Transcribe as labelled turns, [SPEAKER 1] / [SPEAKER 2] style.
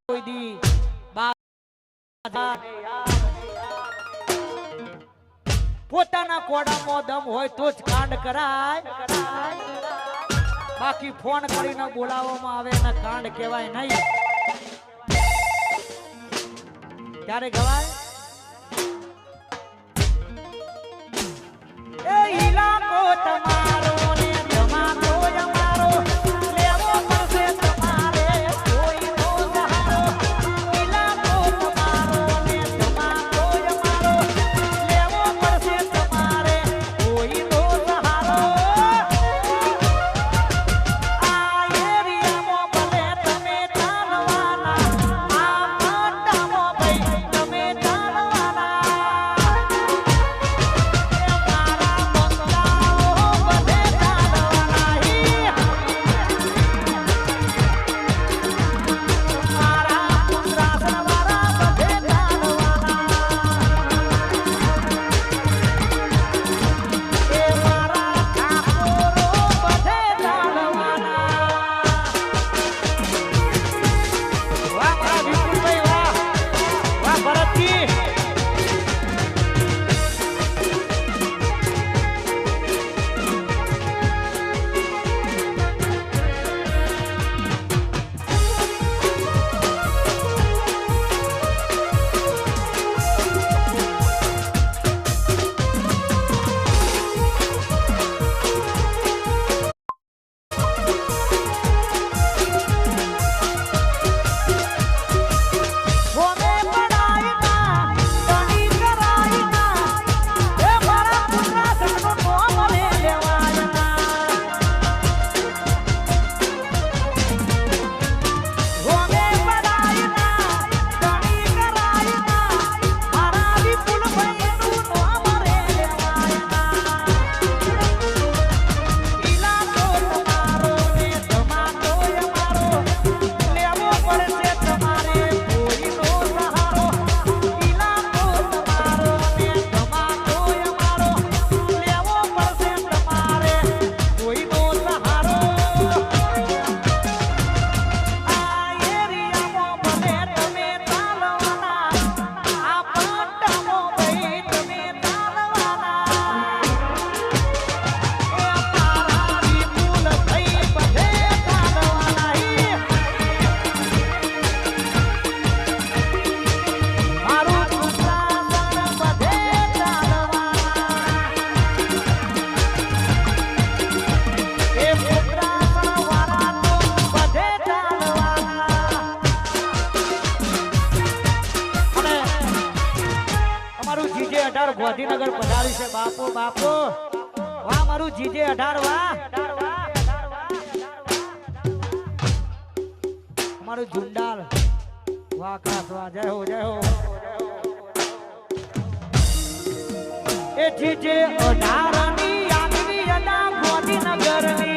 [SPEAKER 1] કોઈ દી પોતાના કોડામાં દમ હોય તો જ કાંડ કરાય, બાકી ફોન કરીને બોલાવવામાં આવે ને કાંડ કહેવાય નહીં. ત્યારે ગવાય એ ઈલાકો તમારો ને જમાનો અમારો, લેવો પડશે તમારે કોઈનો સહારો. ઈલાકો તમારો ને જમાનો અમારો, લેવો પડશે તમારે કોઈનો સહારો. આ એરિયામાં ભલે તમે ચાલવાના, આ પટ્ટામાં ભાઈ તમે ચાલવાના. ગાંધીનગર પધારી છે બાપો બાપો. વાહ મારું જીજે 18 વાહ. અમારું ઝુંડાલ વાહ ખાસ વાહ. જય હો જય હો. એ જીજે 18 ની આગવી અડા ગાંધીનગર ની